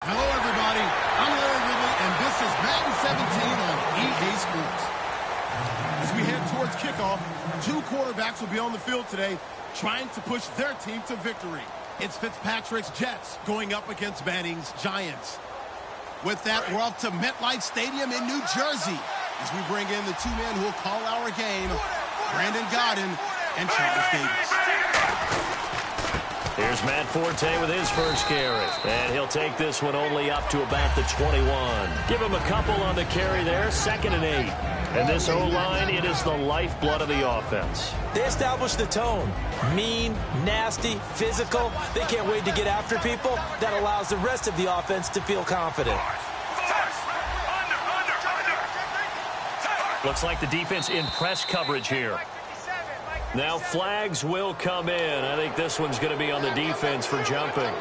Hello, everybody. I'm Larry Ridley, and this is Madden 17 on EA Sports. As we head towards kickoff, two quarterbacks will be on the field today trying to push their team to victory. It's Fitzpatrick's Jets going up against Manning's Giants. With that, we're off to MetLife Stadium in New Jersey as we bring in the two men who will call our game, Brandon Godden and Charles Davis. Here's Matt Forte with his first carry. And he'll take this one only up to about the 21. Give him a couple on the carry there, 2nd and 8. And this O-line, it is the lifeblood of the offense. They established the tone. Mean, nasty, physical. They can't wait to get after people. That allows the rest of the offense to feel confident. Looks like the defense in press coverage here. Now flags will come in. I think this one's going to be on the defense for jumping.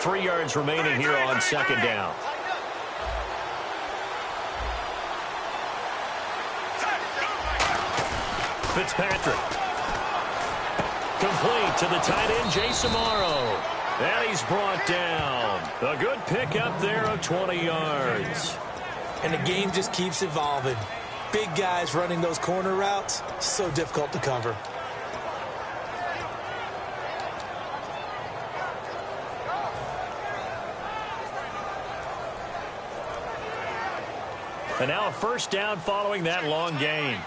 Three yards remaining here on 2nd down. Fitzpatrick. Complete to the tight end, Jason Morrow. And he's brought down. A good pickup there of 20 yards. And the game just keeps evolving. Big guys running those corner routes, so difficult to cover. And now a first down following that long gain.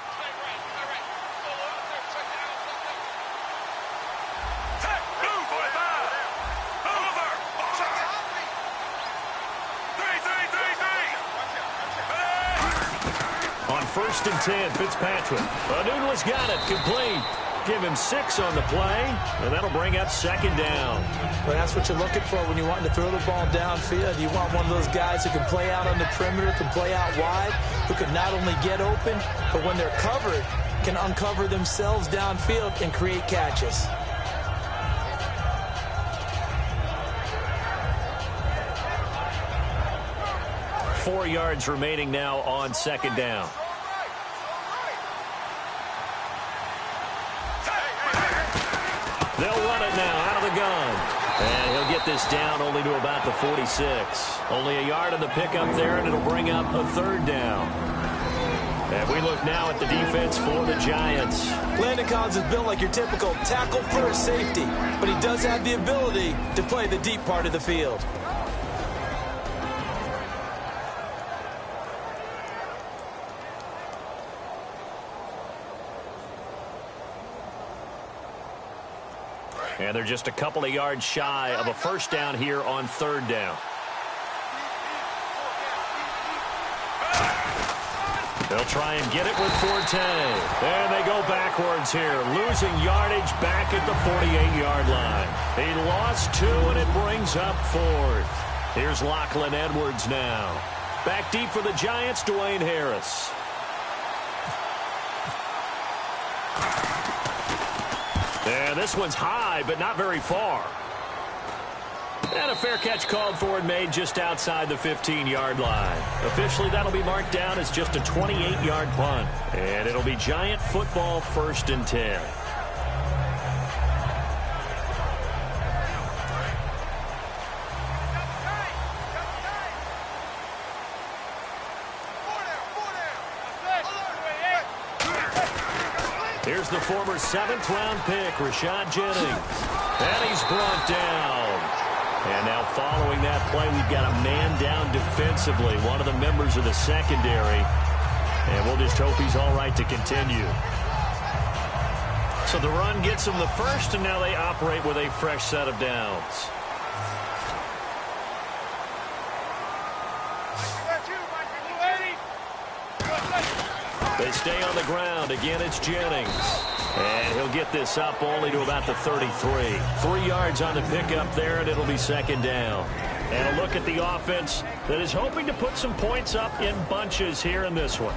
On 1st and 10, Fitzpatrick. Anuno's got it, complete. Give him 6 on the play, and that'll bring up 2nd down. Well, that's what you're looking for when you want to throw the ball downfield. You want one of those guys who can play out on the perimeter, can play out wide, who can not only get open, but when they're covered, can uncover themselves downfield and create catches. Four yards remaining now on 2nd down. They'll run it now out of the gun. And he'll get this down only to about the 46. Only a yard on the pickup there, and it'll bring up a 3rd down. And we look now at the defense for the Giants. Landon Collins is built like your typical tackle-first safety, but he does have the ability to play the deep part of the field. And they're just a couple of yards shy of a first down here on 3rd down. They'll try and get it with Forte. And they go backwards here, losing yardage back at the 48-yard line. He lost 2, and it brings up 4th. Here's Lachlan Edwards now. Back deep for the Giants, Dwayne Harris. And this one's high, but not very far. And a fair catch called for and made just outside the 15-yard line. Officially, that'll be marked down as just a 28-yard punt. And it'll be Giant football, 1st and 10. Here's the former 7th-round pick, Rashad Jennings. And he's brought down. And now following that play, we've got a man down defensively, one of the members of the secondary. And we'll just hope he's all right to continue. So the run gets them the first, and now they operate with a fresh set of downs. They stay on the ground. Again, it's Jennings. And he'll get this up only to about the 33. 3 yards on the pickup there, and it'll be 2nd down. And a look at the offense that is hoping to put some points up in bunches here in this one.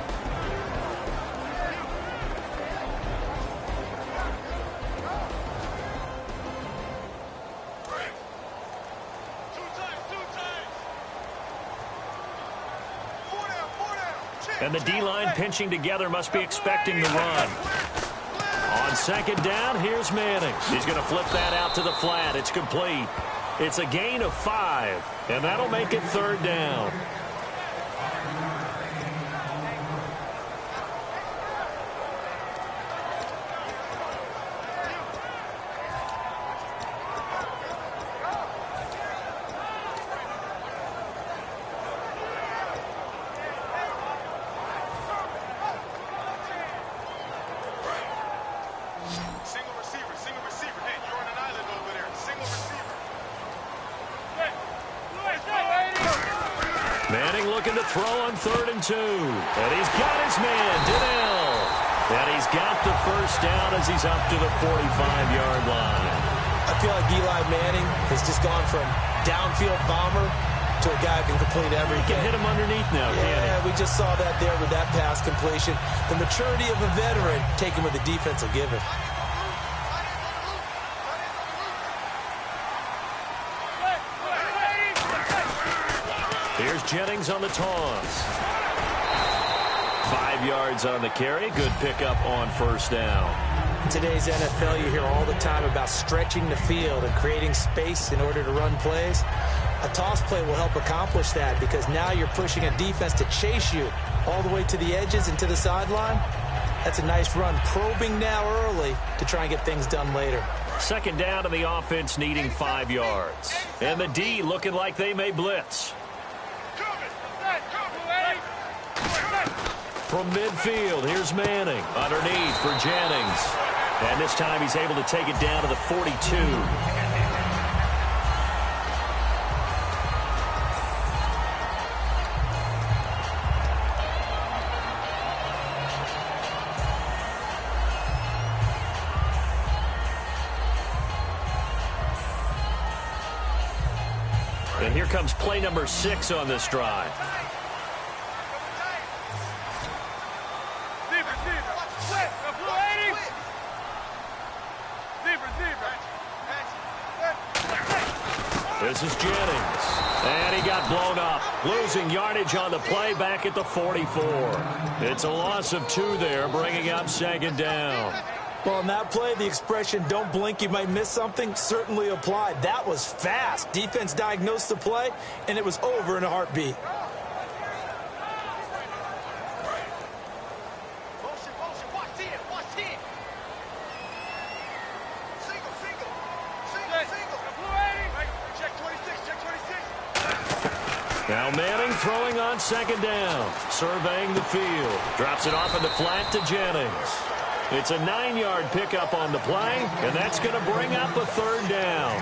And the D-line pinching together, must be expecting the run. On 2nd down, here's Manning. He's going to flip that out to the flat. It's complete. It's a gain of 5, and that'll make it 3rd down. Manning looking to throw on 3rd and 2. And he's got his man, Denell. And he's got the first down as he's up to the 45-yard line. I feel like Eli Manning has just gone from downfield bomber to a guy who can complete everything. He can hit him underneath now, can't he? Yeah, we just saw that there with that pass completion. The maturity of a veteran taken with the defense will give it. Here's Jennings on the toss. 5 yards on the carry. Good pickup on 1st down. In today's NFL, you hear all the time about stretching the field and creating space in order to run plays. A toss play will help accomplish that because now you're pushing a defense to chase you all the way to the edges and to the sideline. That's a nice run. Probing now early to try and get things done later. 2nd down, and the offense needing 5 yards. And the D looking like they may blitz. From midfield, here's Manning. Underneath for Jennings. And this time he's able to take it down to the 42. And here comes play number 6 on this drive. This is Jennings. And he got blown up. Losing yardage on the play back at the 44. It's a loss of 2 there, bringing up 2nd down. Well, in that play, the expression, don't blink, you might miss something, certainly applied. That was fast. Defense diagnosed the play, and it was over in a heartbeat. Now Manning throwing on 2nd down. Surveying the field. Drops it off in the flat to Jennings. It's a 9-yard pickup on the play, and that's going to bring up a 3rd down.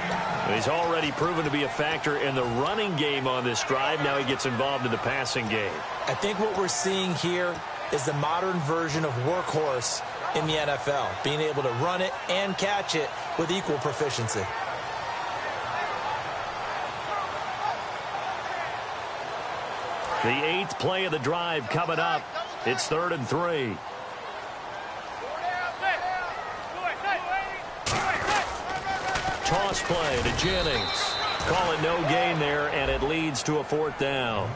And he's already proven to be a factor in the running game on this drive. Now he gets involved in the passing game. I think what we're seeing here is the modern version of workhorse in the NFL, being able to run it and catch it with equal proficiency. The 8th play of the drive coming up. It's 3rd and 3. Toss play to Jennings. Call it no gain there, and it leads to a 4th down.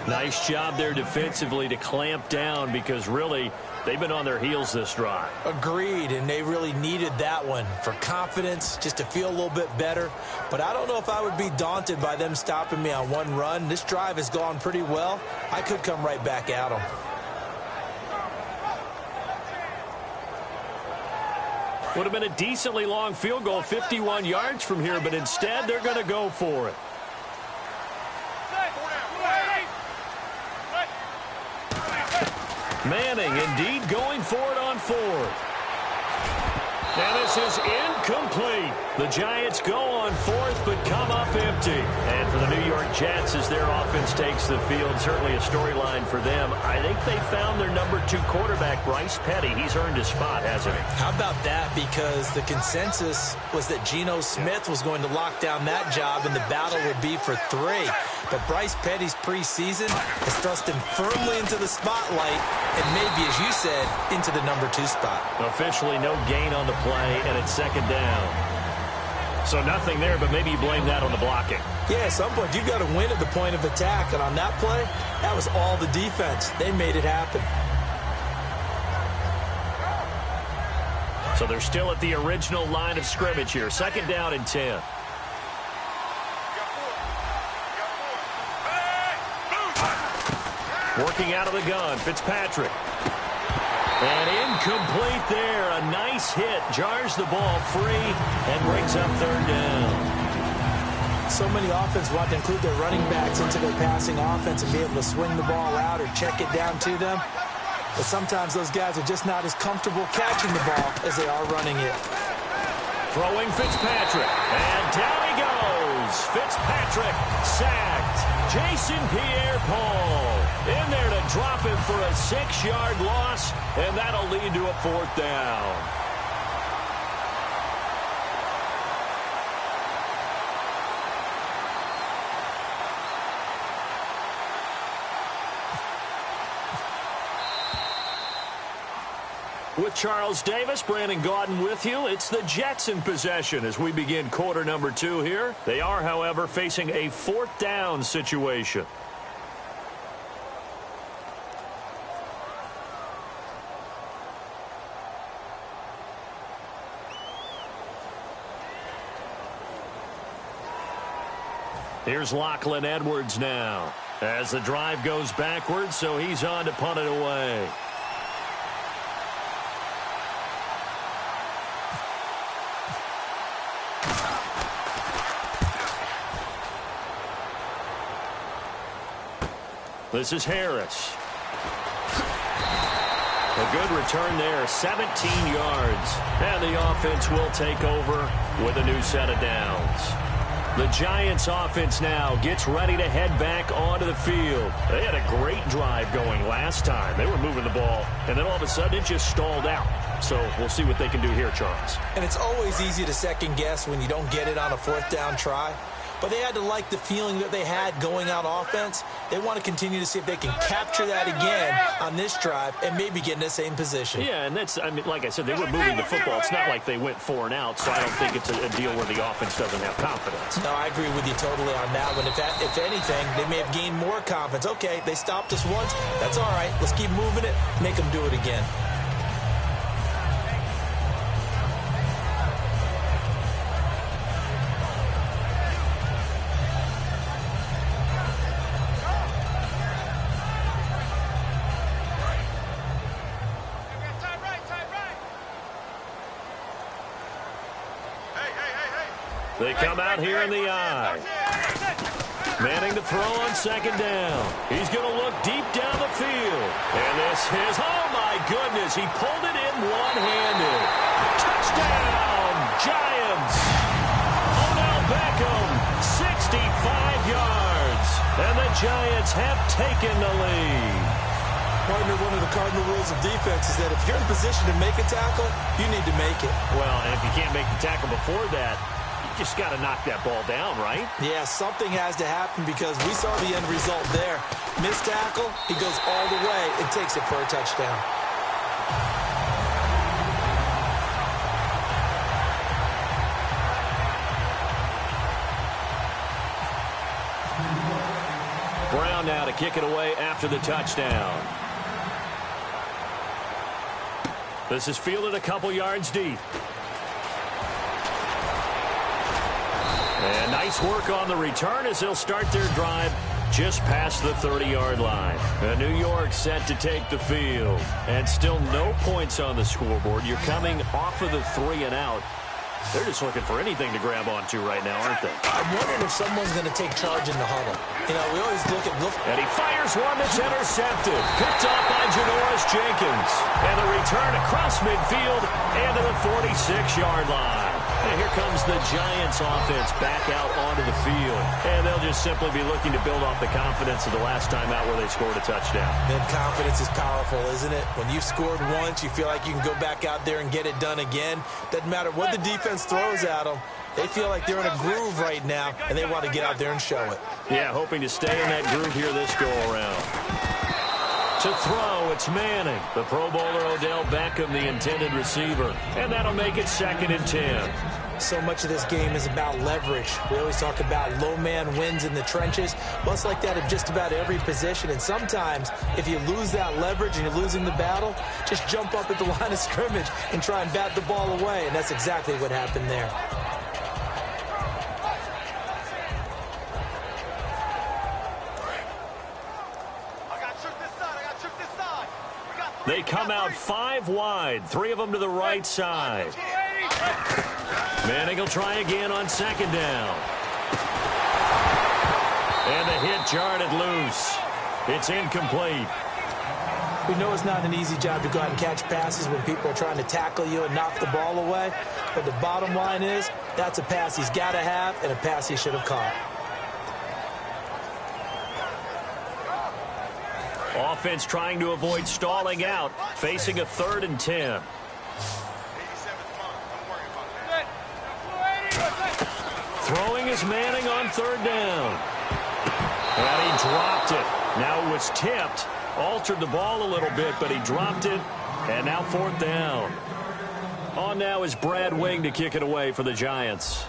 Nice job there defensively to clamp down, because really they've been on their heels this drive. Agreed, and they really needed that one for confidence, just to feel a little bit better. But I don't know if I would be daunted by them stopping me on one run. This drive has gone pretty well. I could come right back at them. Would have been a decently long field goal, 51 yards from here, but instead they're going to go for it. Manning indeed going for it on 4th. And this is incomplete. The Giants go on 4th, but come up empty. And for the New York Jets, as their offense takes the field, certainly a storyline for them. I think they found their number 2 quarterback, Bryce Petty. He's earned his spot, hasn't he? How about that? Because the consensus was that Geno Smith was going to lock down that job, and the battle would be for 3. But Bryce Petty's preseason has thrust him firmly into the spotlight, and maybe, as you said, into the number 2 spot. Officially no gain on the play, and it's 2nd down. So nothing there, but maybe you blame that on the blocking. Yeah, at some point, you've got to win at the point of attack. And on that play, that was all the defense. They made it happen. So they're still at the original line of scrimmage here. 2nd down and 10. Working out of the gun, Fitzpatrick. And incomplete there. A nice hit. Jars the ball free and brings up 3rd down. So many offenses want to include their running backs into their passing offense and be able to swing the ball out or check it down to them. But sometimes those guys are just not as comfortable catching the ball as they are running it. Throwing Fitzpatrick. And down he goes. Fitzpatrick sacked. Jason Pierre-Paul in there to drop him for a 6-yard loss, and that'll lead to a 4th down. With Charles Davis, Brandon Gaudin with you. It's the Jets in possession as we begin quarter number 2 here. They are, however, facing a 4th down situation. Here's Lachlan Edwards now as the drive goes backwards, so he's on to punt it away. This is Harris. A good return there, 17 yards. And the offense will take over with a new set of downs. The Giants offense now gets ready to head back onto the field. They had a great drive going last time. They were moving the ball, and then all of a sudden it just stalled out. So we'll see what they can do here, Charles. And it's always easy to second guess when you don't get it on a 4th down try. But they had to like the feeling that they had going out offense. They want to continue to see if they can capture that again on this drive and maybe get in the same position. Yeah, and that's, I mean, like I said, they were moving the football. It's not like they went 4 and out, so I don't think it's a deal where the offense doesn't have confidence. No, I agree with you totally on that one. If anything, they may have gained more confidence. Okay, they stopped us once. That's all right. Let's keep moving it. Make them do it again. They come out here in the eye. Manning to throw on 2nd down. He's going to look deep down the field. And this is, oh my goodness, he pulled it in one-handed. Touchdown, Giants. Odell Beckham, 65 yards. And the Giants have taken the lead. Partner, one of the cardinal rules of defense is that if you're in position to make a tackle, you need to make it. Well, and if you can't make the tackle before that, you just got to knock that ball down, right? Yeah, something has to happen because we saw the end result there. Missed tackle, he goes all the way and takes it for a touchdown. Brown now to kick it away after the touchdown. This is fielded a couple yards deep. And nice work on the return as they'll start their drive just past the 30-yard line. New York set to take the field. And still no points on the scoreboard. You're coming off of the 3 and out. They're just looking for anything to grab onto right now, aren't they? I'm wondering if someone's going to take charge in the huddle. You know, we always look. And he fires one that's intercepted. Picked off by Janoris Jenkins. And the return across midfield and to the 46-yard line. And here comes the Giants offense back out onto the field. And they'll just simply be looking to build off the confidence of the last time out where they scored a touchdown. Man, confidence is powerful, isn't it? When you've scored once, you feel like you can go back out there and get it done again. Doesn't matter what the defense throws at them. They feel like they're in a groove right now, and they want to get out there and show it. Yeah, hoping to stay in that groove here this go-around. To throw, it's Manning. The Pro Bowler Odell Beckham, the intended receiver. And that'll make it 2nd and 10. So much of this game is about leverage. We always talk about low man wins in the trenches. Well, it's like that in just about every position. And sometimes, if you lose that leverage and you're losing the battle, just jump up at the line of scrimmage and try and bat the ball away. And that's exactly what happened there. They come out 5 wide, 3 of them to the right side. Manning will try again on 2nd down. And the hit jarred it loose. It's incomplete. We know it's not an easy job to go out and catch passes when people are trying to tackle you and knock the ball away. But the bottom line is, that's a pass he's got to have and a pass he should have caught. Offense trying to avoid stalling out, facing a 3rd and 10. Throwing is Manning on 3rd down. And he dropped it. Now it was tipped, altered the ball a little bit, but he dropped it, and now 4th down. On now is Brad Wing to kick it away for the Giants.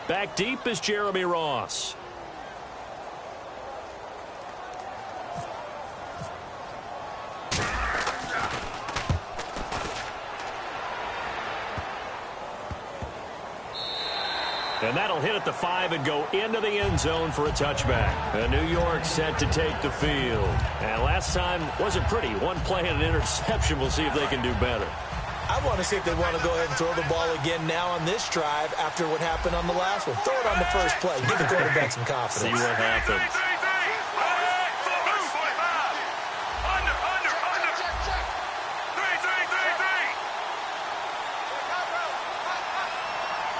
Back deep is Jeremy Ross. And that'll hit at the 5 and go into the end zone for a touchback. And New York set to take the field. And last time wasn't pretty. One play and an interception. We'll see if they can do better. I want to see if they want to go ahead and throw the ball again now on this drive after what happened on the last one. Throw it on the first play. Give the quarterback some confidence. See what happens.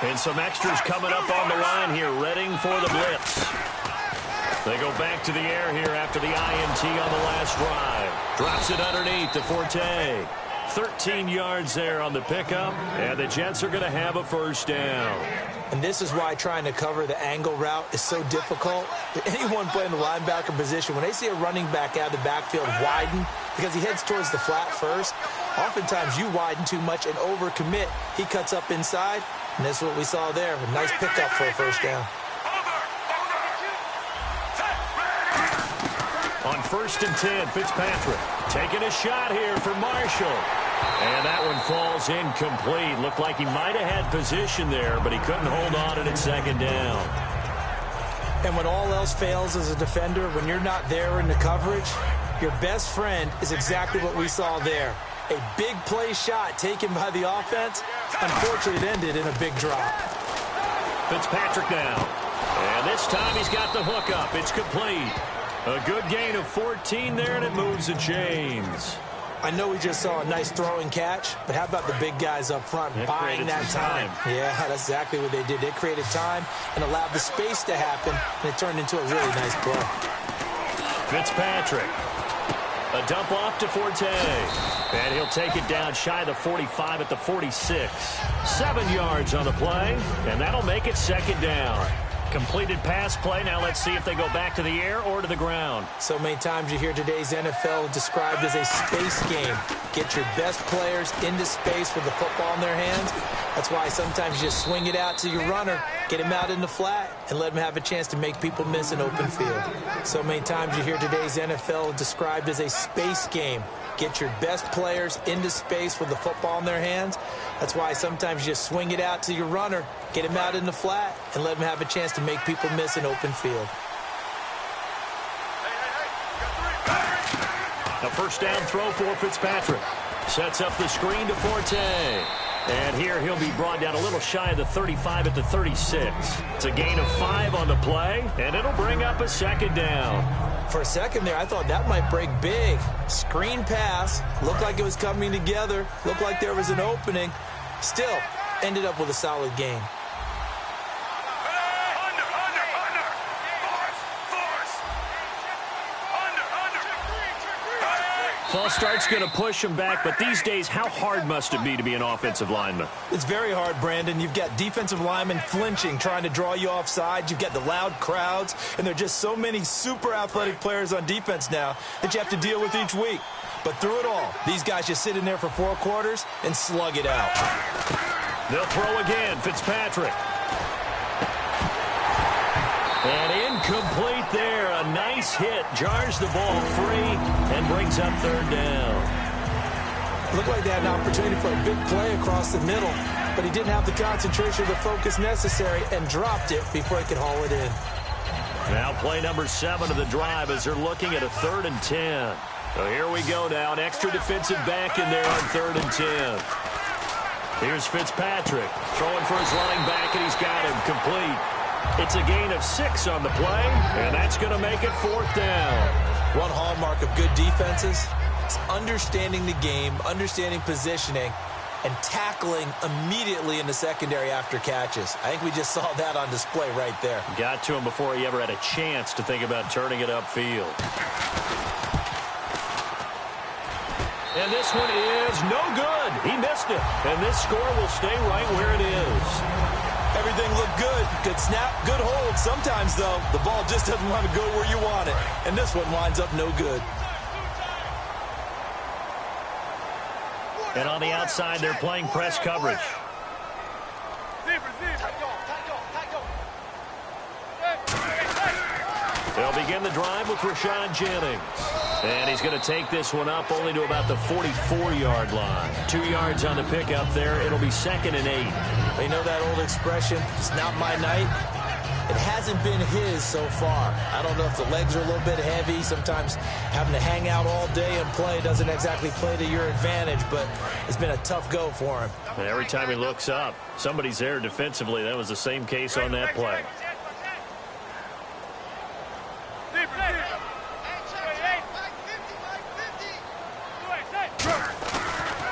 And some extras coming up on the line here, readying for the blitz. They go back to the air here after the INT on the last drive. Drops it underneath to Forte. 13 yards there on the pickup, and the Jets are going to have a 1st down. And this is why trying to cover the angle route is so difficult. Anyone playing the linebacker position, when they see a running back out of the backfield widen, because he heads towards the flat first, oftentimes you widen too much and overcommit. He cuts up inside, and that's what we saw there. A nice pickup for a 1st down. On 1st and 10, Fitzpatrick taking a shot here for Marshall. And that one falls incomplete. Looked like he might have had position there, but he couldn't hold on to it at 2nd down. And when all else fails as a defender, when you're not there in the coverage, your best friend is exactly what we saw there. A big play shot taken by the offense. Unfortunately, it ended in a big drop. Fitzpatrick now. And this time he's got the hook up. It's complete. A good gain of 14 there, and it moves the chains. I know we just saw a nice throwing catch, but how about the big guys up front buying that time? Yeah, that's exactly what they did. They created time and allowed the space to happen, and it turned into a really nice play. Fitzpatrick. A dump off to Forte. And he'll take it down shy of the 45 at the 46. 7 yards on the play, and that'll make it second down. Completed pass play. Now let's see if they go back to the air or to the ground. So many times you hear today's NFL described as a space game. Get your best players into space with the football in their hands. That's why sometimes you just swing it out to your runner, get him out in the flat, and let him have a chance to make people miss an open field. So many times you hear today's NFL described as a space game. Get your best players into space with the football in their hands. That's why sometimes you just swing it out to your runner, get him out in the flat, and let him have a chance to make people miss an open field. A first down throw for Fitzpatrick. Sets up the screen to Forte. And here he'll be brought down a little shy of the 35 at the 36. It's a gain of 5 on the play, and it'll bring up a second down. For a second there, I thought that might break big. Screen pass, looked like it was coming together, looked like there was an opening. Still, ended up with a solid gain. False start's going to push him back, but these days, how hard must it be to be an offensive lineman? It's very hard, Brandon. You've got defensive linemen flinching, trying to draw you offside. You've got the loud crowds, and there are just so many super athletic players on defense now that you have to deal with each week. But through it all, these guys just sit in there for 4 quarters and slug it out. They'll throw again, Fitzpatrick. And incomplete there. A nice hit. Jars the ball free and brings up third down. Looked like they had an opportunity for a big play across the middle, but he didn't have the concentration or the focus necessary and dropped it before he could haul it in. Now play number 7 of the drive as they're looking at a 3rd and 10. So here we go now. An extra defensive back in there on 3rd and 10. Here's Fitzpatrick throwing for his running back, and he's got him complete. It's a gain of 6 on the play, and that's going to make it 4th down. One hallmark of good defenses is understanding the game, understanding positioning, and tackling immediately in the secondary after catches. I think we just saw that on display right there. Got to him before he ever had a chance to think about turning it upfield. And this one is no good. He missed it, and this score will stay right where it is. Everything looked good. Good snap, good hold. Sometimes, though, the ball just doesn't want to go where you want it. And this one winds up no good. And on the outside, they're playing press coverage. They'll begin the drive with Rashad Jennings. And he's going to take this one up only to about the 44-yard line. 2 yards on the pickup there. It'll be 2nd and 8. You know that old expression, it's not my night? It hasn't been his so far. I don't know if the legs are a little bit heavy. Sometimes having to hang out all day and play doesn't exactly play to your advantage, but it's been a tough go for him. And every time he looks up, somebody's there defensively. That was the same case on that play.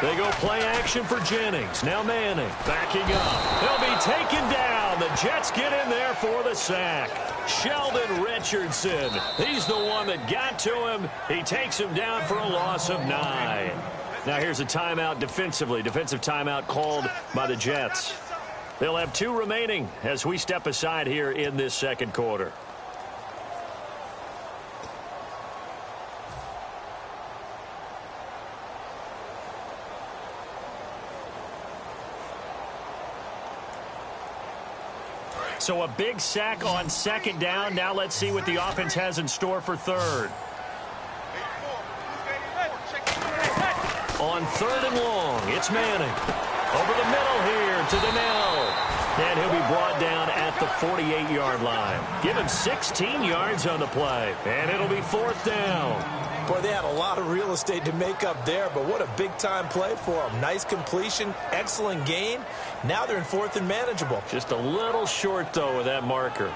They go play action for Jennings. Now Manning backing up. He'll be taken down. The Jets get in there for the sack. Sheldon Richardson. He's the one that got to him. He takes him down for a loss of 9. Now here's a timeout defensively. Defensive timeout called by the Jets. They'll have 2 remaining as we step aside here in this second quarter. So a big sack on 2nd down. Now let's see what the offense has in store for 3rd. On 3rd and long, it's Manning. Over the middle here to Donnell. And he'll be brought down at the 48-yard line. Give him 16 yards on the play. And it'll be 4th down. Boy, they had a lot of real estate to make up there, but what a big-time play for them. Nice completion, excellent gain. Now they're in 4th and manageable. Just a little short, though, with that marker.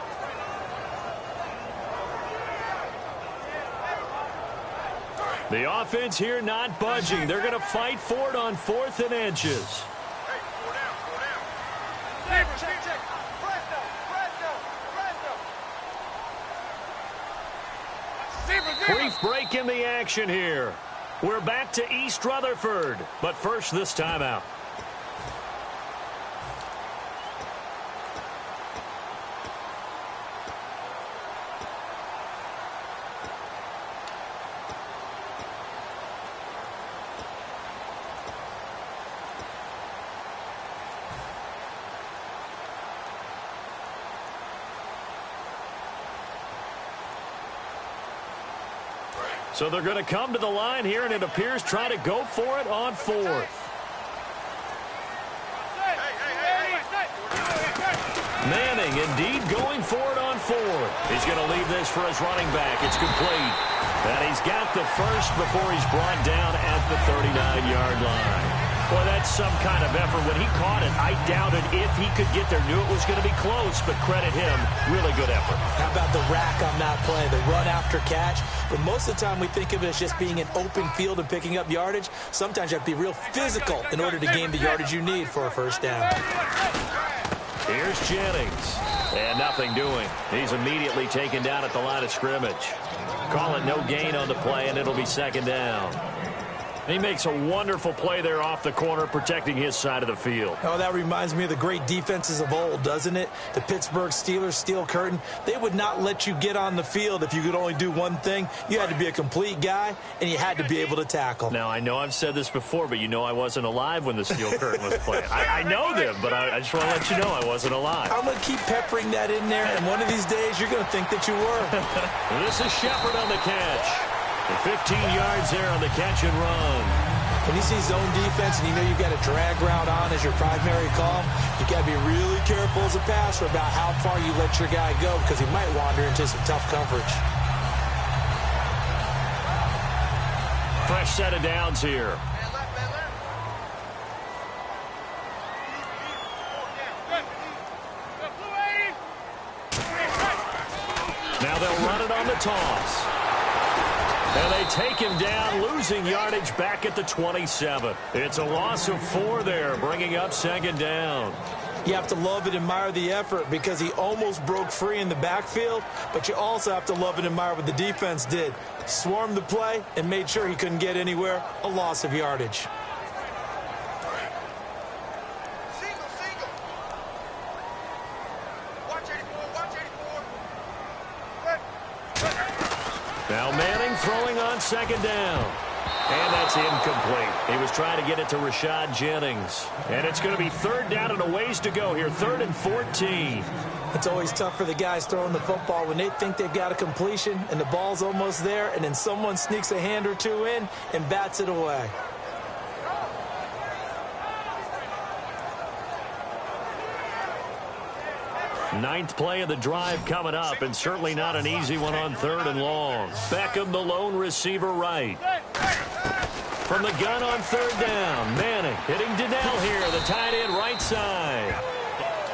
The offense here not budging. They're going to fight for it on 4th and inches. Brief break in the action here. We're back to East Rutherford, but first this timeout. So they're going to come to the line here, and it appears try to go for it on fourth. Manning indeed going for it on fourth. He's going to leave this for his running back. It's complete. And he's got the first before he's brought down at the 39-yard line. Boy, that's some kind of effort. When he caught it, I doubted if he could get there. Knew it was going to be close, but credit him. Really good effort. How about the rack on that play, the run after catch? But most of the time we think of it as just being an open field and picking up yardage. Sometimes you have to be real physical in order to gain the yardage you need for a first down. Here's Jennings. And nothing doing. He's immediately taken down at the line of scrimmage. Call it no gain on the play, and it'll be second down. He makes a wonderful play there off the corner, protecting his side of the field. Oh, that reminds me of the great defenses of old, doesn't it? The Pittsburgh Steelers, steel curtain. They would not let you get on the field if you could only do one thing. You had to be a complete guy, and you had to be able to tackle. Now, I know I've said this before, but you know I wasn't alive when the steel curtain was playing. I know them, but I just want to let you know I wasn't alive. I'm going to keep peppering that in there, and one of these days you're going to think that you were. This is Shepard on the catch. 15 yards there on the catch and run. When you see zone defense and you know you've got a drag route on as your primary call, you got to be really careful as a passer about how far you let your guy go because he might wander into some tough coverage. Fresh set of downs here. Now they'll run it on the toss. And they take him down, losing yardage back at the 27. It's a loss of 4 there, bringing up second down. You have to love and admire the effort because he almost broke free in the backfield, but you also have to love and admire what the defense did. Swarmed the play and made sure he couldn't get anywhere, a loss of yardage. Now Manning throwing on second down. And that's incomplete. He was trying to get it to Rashad Jennings. And it's going to be third down and a ways to go here. 3rd and 14. It's always tough for the guys throwing the football when they think they've got a completion and the ball's almost there, and then someone sneaks a hand or two in and bats it away. Ninth play of the drive coming up, and certainly not an easy one on 3rd and long. Beckham, the lone receiver right. From the gun on 3rd down, Manning hitting Donnell here, the tight end right side.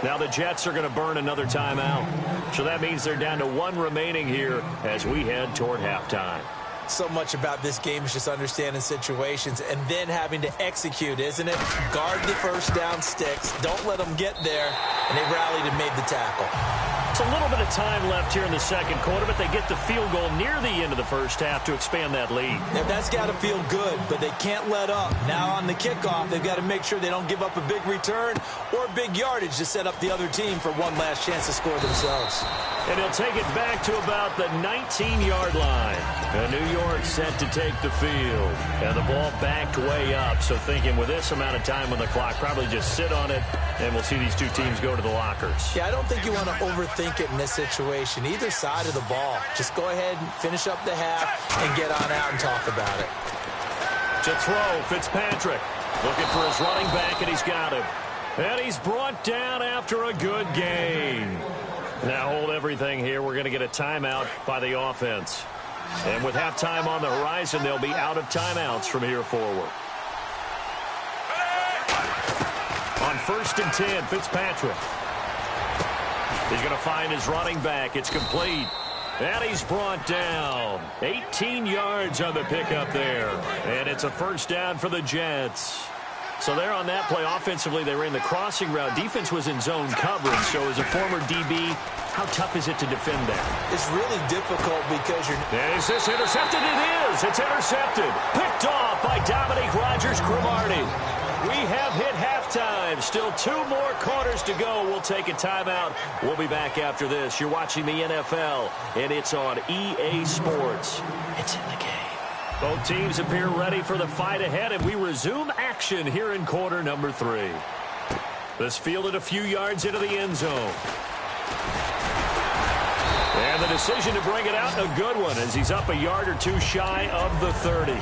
Now the Jets are going to burn another timeout. So that means they're down to 1 remaining here as we head toward halftime. So much about this game is just understanding situations and then having to execute, isn't it? Guard the first down sticks. Don't let them get there. And they rallied and made the tackle. It's a little bit of time left here in the second quarter, but they get the field goal near the end of the first half to expand that lead. Now, that's got to feel good, but they can't let up. Now on the kickoff, they've got to make sure they don't give up a big return or big yardage to set up the other team for one last chance to score themselves. And he'll take it back to about the 19-yard line. And New York set to take the field. And the ball backed way up. So thinking with this amount of time on the clock, probably just sit on it, and we'll see these two teams go to the lockers. Yeah, I don't think you want to overthink it in this situation. Either side of the ball. Just go ahead and finish up the half and get on out and talk about it. To throw, Fitzpatrick. Looking for his running back, and he's got him. And he's brought down after a good gain. Now hold everything here. We're going to get a timeout by the offense. And with halftime on the horizon, they'll be out of timeouts from here forward. On 1st and 10, Fitzpatrick. He's going to find his running back. It's complete. And he's brought down. 18 yards on the pickup there. And it's a first down for the Jets. So there on that play, offensively, they ran the crossing route. Defense was in zone coverage, so as a former DB, How tough is it to defend that? It's really difficult because you're... Is this intercepted? It is. It's intercepted. Picked off by Dominique Rodgers-Cromartie. We have hit halftime. Still 2 more quarters to go. We'll take a timeout. We'll be back after this. You're watching the NFL, and it's on EA Sports. It's in the game. Both teams appear ready for the fight ahead, and we resume action here in quarter number 3. This fielded a few yards into the end zone. And the decision to bring it out, a good one, as he's up a yard or 2 shy of the 30.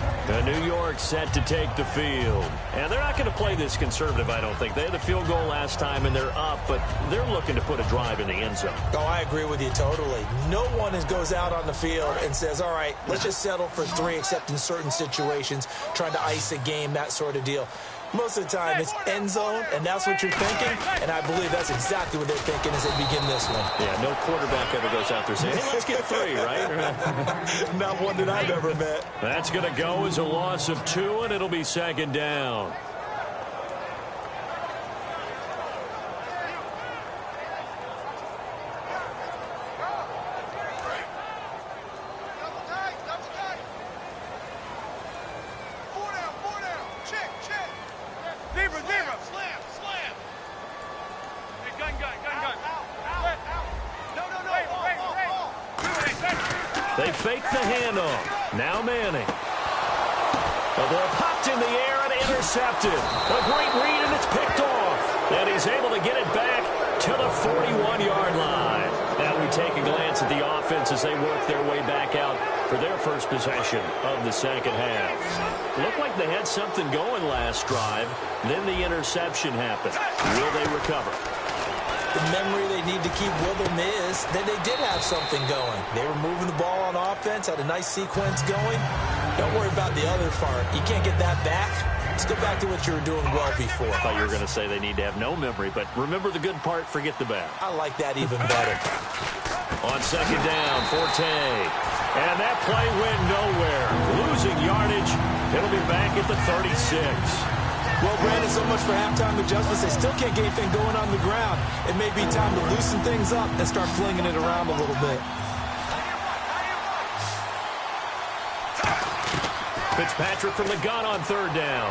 New York set to take the field. And they're not going to play this conservative, I don't think. They had the field goal last time, and they're up, but they're looking to put a drive in the end zone. Oh, I agree with you totally. No one goes out on the field and says, all right, let's just settle for 3, except in certain situations, trying to ice a game, that sort of deal. Most of the time, it's end zone, and that's what you're thinking, and I believe that's exactly what they're thinking as they begin this one. Yeah, no quarterback ever goes out there saying, hey, let's get 3, right? Not one that I've ever met. That's going to go as a loss of 2, and it'll be second down. They fake the handoff. Now Manning. The ball popped in the air and intercepted. A great read, and it's picked off. And he's able to get it back to the 41-yard line. Now we take a glance at the offense as they work their way back out for their first possession of the second half. Looked like they had something going last drive. Then the interception happened. Will they recover? The memory they need to keep with them is that they did have something going. They were moving the ball on offense, had a nice sequence going. Don't worry about the other part. You can't get that back. Let's go back to what you were doing well before. I thought you were going to say they need to have no memory, but remember the good part, forget the bad. I like that even better. On second down, Forte. And that play went nowhere. Losing yardage. It'll be back at the 36. Well, Brandon, so much for halftime adjustments. They still can't get anything going on the ground. It may be time to loosen things up and start flinging it around a little bit. Fitzpatrick from the gun on third down.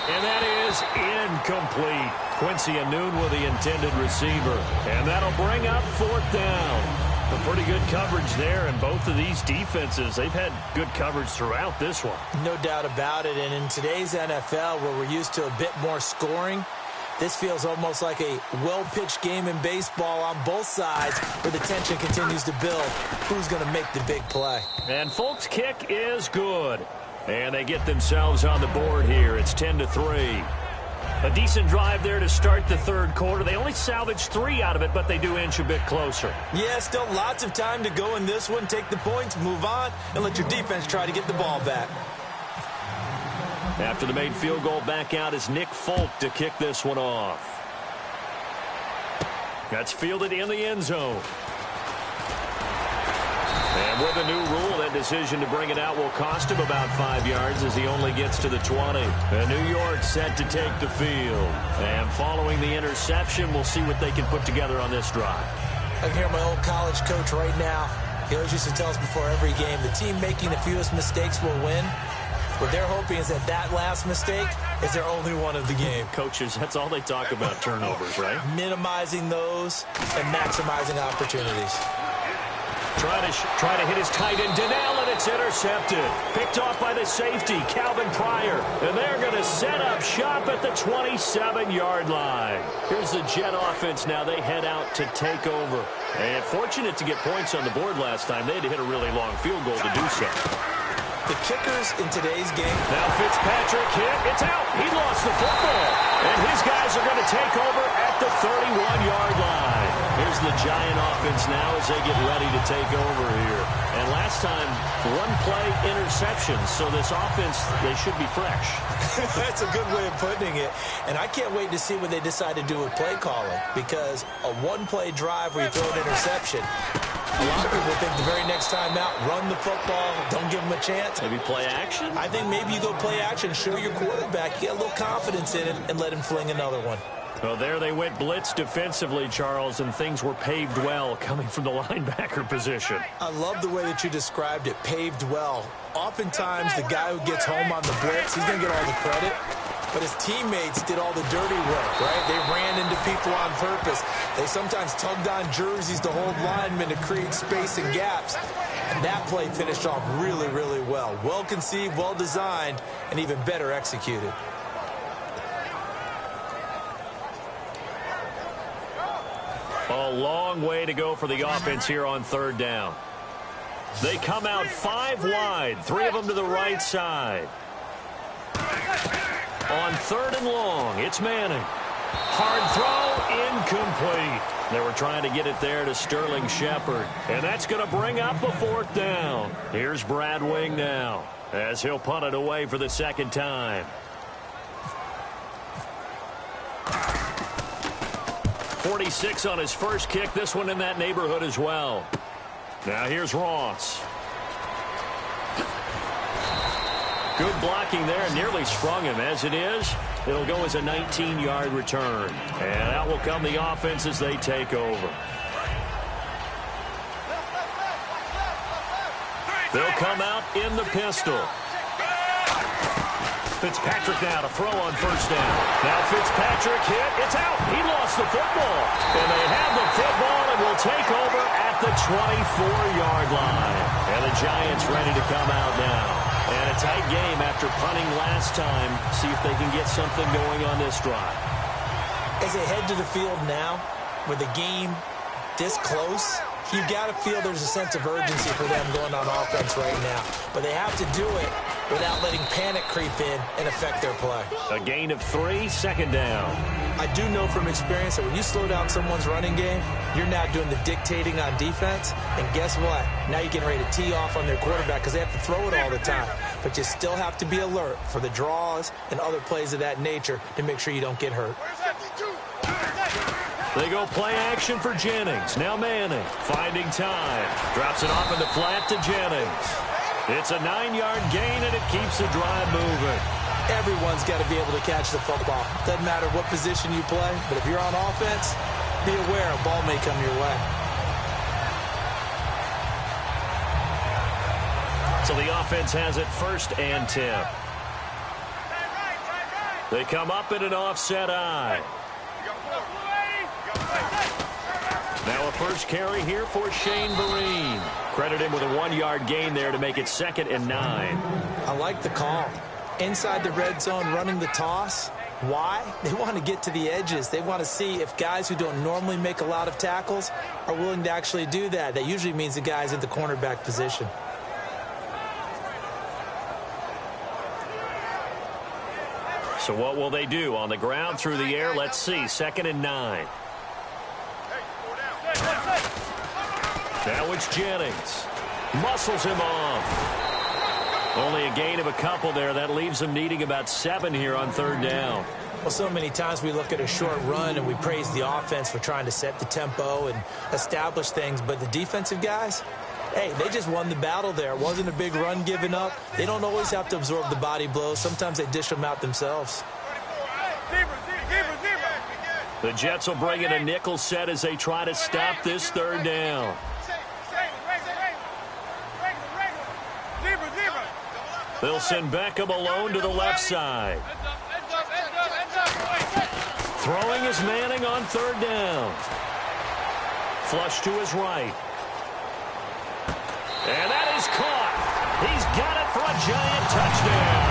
And that is incomplete. Quincy Anoon with the intended receiver. And that'll bring up fourth down. A pretty good coverage there, and both of these defenses, they've had good coverage throughout this one. No doubt about it, and in today's NFL, where we're used to a bit more scoring, this feels almost like a well-pitched game in baseball on both sides, where the tension continues to build. Who's going to make the big play? And Folk's kick is good. And they get themselves on the board here. It's 10-3. A decent drive there to start the third quarter. They only salvaged 3 out of it, but they do inch a bit closer. Yeah, still lots of time to go in this one. Take the points, move on, and let your defense try to get the ball back. After the made field goal, back out is Nick Folk to kick this one off. That's fielded in the end zone. And with a new rule, that decision to bring it out will cost him about 5 yards as he only gets to the 20. And New York set to take the field. And following the interception, we'll see what they can put together on this drive. I can hear my old college coach right now. He always used to tell us before every game, the team making the fewest mistakes will win. What they're hoping is that that last mistake is their only one of the game. Coaches, that's all they talk about, turnovers, right? Minimizing those and maximizing opportunities. Try to hit his tight end, Donnell, and it's intercepted. Picked off by the safety, Calvin Pryor. And they're going to set up shop at the 27-yard line. Here's the Jet offense now. They head out to take over. And fortunate to get points on the board last time. They had to hit a really long field goal to do so. The kickers in today's game. Now Fitzpatrick hit. It's out. He lost the football. And his guys are going to take over at the 31-yard line. Here's the Giant offense now as they get ready to take over here. And last time, one-play interceptions. So this offense, they should be fresh. That's a good way of putting it. And I can't wait to see what they decide to do with play calling. Because a one-play drive where you throw an interception, a lot of people think the very next time out, run the football, don't give them a chance. Maybe play action? I think maybe you go play action, show your quarterback, get a little confidence in him, and let him fling another one. Well, there they went blitz defensively, Charles, and things were paved well coming from the linebacker position. I love the way that you described it, paved well. Oftentimes, the guy who gets home on the blitz, he's going to get all the credit. But his teammates did all the dirty work, right? They ran into people on purpose. They sometimes tugged on jerseys to hold linemen to create space and gaps. And that play finished off really, really well. Well conceived, well designed, and even better executed. A long way to go for the offense here on third down. They come out 5 wide, 3 of them to the right side. On third and long, it's Manning. Hard throw, incomplete. They were trying to get it there to Sterling Shepard. And that's going to bring up a 4th down. Here's Brad Wing now as he'll punt it away for the second time. 46 on his first kick. This one in that neighborhood as well. Now here's Ross. Good blocking there. Nearly sprung him. As it is, it'll go as a 19-yard return. And out will come the offense as they take over. They'll come out in the pistol. Fitzpatrick now to throw on first down. Now Fitzpatrick hit. It's out. He lost the football. And they have the football and will take over at the 24-yard line. And the Giants ready to come out now. And a tight game after punting last time. See if they can get something going on this drive. As they head to the field now, with the game this close, you've got to feel there's a sense of urgency for them going on offense right now. But they have to do it without letting panic creep in and affect their play. A gain of 3, second down. I do know from experience that when you slow down someone's running game, you're now doing the dictating on defense. And guess what? Now you're getting ready to tee off on their quarterback because they have to throw it all the time. But you still have to be alert for the draws and other plays of that nature to make sure you don't get hurt. They go play action for Jennings. Now Manning finding time. Drops it off in the flat to Jennings. It's a 9-yard gain, and it keeps the drive moving. Everyone's got to be able to catch the football. Doesn't matter what position you play, but if you're on offense, be aware a ball may come your way. So the offense has it 1st and 10. They come up in an offset eye. Now a first carry here for Shane Vereen. Credit him with a 1-yard gain there to make it 2nd and 9. I like the call. Inside the red zone, running the toss. Why? They want to get to the edges. They want to see if guys who don't normally make a lot of tackles are willing to actually do that. That usually means the guys at the cornerback position. So what will they do? On the ground, through the air, let's see. 2nd and 9. Now it's Jennings. Muscles him off. Only a gain of a couple there. That leaves them needing about 7 here on 3rd down. Well, so many times we look at a short run and we praise the offense for trying to set the tempo and establish things. But the defensive guys, hey, they just won the battle there. It wasn't a big run given up. They don't always have to absorb the body blows. Sometimes they dish them out themselves. The Jets will bring in a nickel set as they try to stop this 3rd down. They'll send Beckham alone to the left side. Throwing is Manning on 3rd down. Flush to his right. And that is caught. He's got it for a giant touchdown.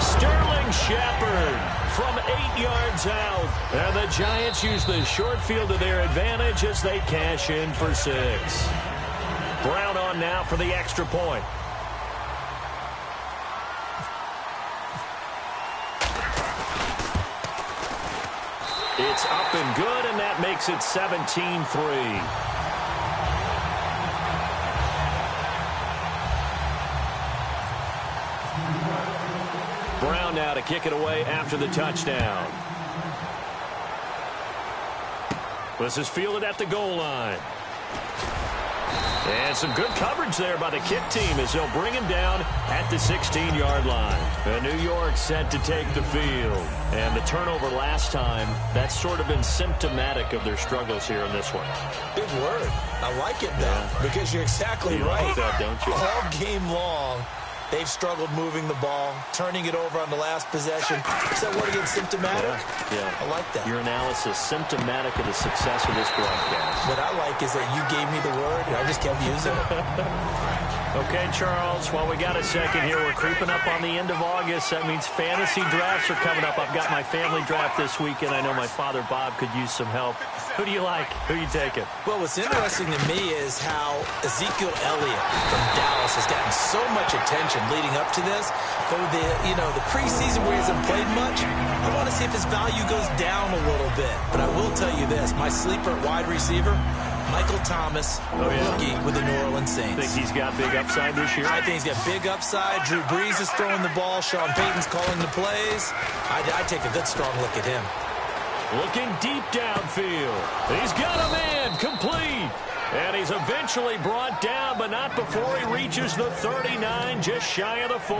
Sterling Shepard from 8 yards out. And the Giants use the short field to their advantage as they cash in for 6. Brown on now for the extra point. It's up and good, and that makes it 17-3. Brown now to kick it away after the touchdown. This is fielded at the goal line. And some good coverage there by the kick team as they'll bring him down at the 16-yard line. New York set to take the field. And the turnover last time, that's sort of been symptomatic of their struggles here in this one. Big word. I like it, though, because you're exactly right. Like that, don't you? All game long, they've struggled moving the ball, turning it over on the last possession. Is that what against symptomatic? Yeah. I like that. Your analysis, symptomatic of the success of this broadcast. What I like is that you gave me the word, and I just kept using it. Okay, Charles, while we got a second here, we're creeping up on the end of August. That means fantasy drafts are coming up. I've got my family draft this weekend. I know my father, Bob, could use some help. Who do you like? Who are you taking? Well, what's interesting to me is how Ezekiel Elliott from Dallas has gotten so much attention leading up to this. But with the preseason where he hasn't played much, I want to see if his value goes down a little bit. But I will tell you this, my sleeper at wide receiver, Michael Thomas, rookie with the New Orleans Saints. Think he's got big upside this year? I think he's got big upside. Drew Brees is throwing the ball. Sean Payton's calling the plays. I take a good, strong look at him. Looking deep downfield. He's got a man complete. And he's eventually brought down, but not before he reaches the 39, just shy of the 40.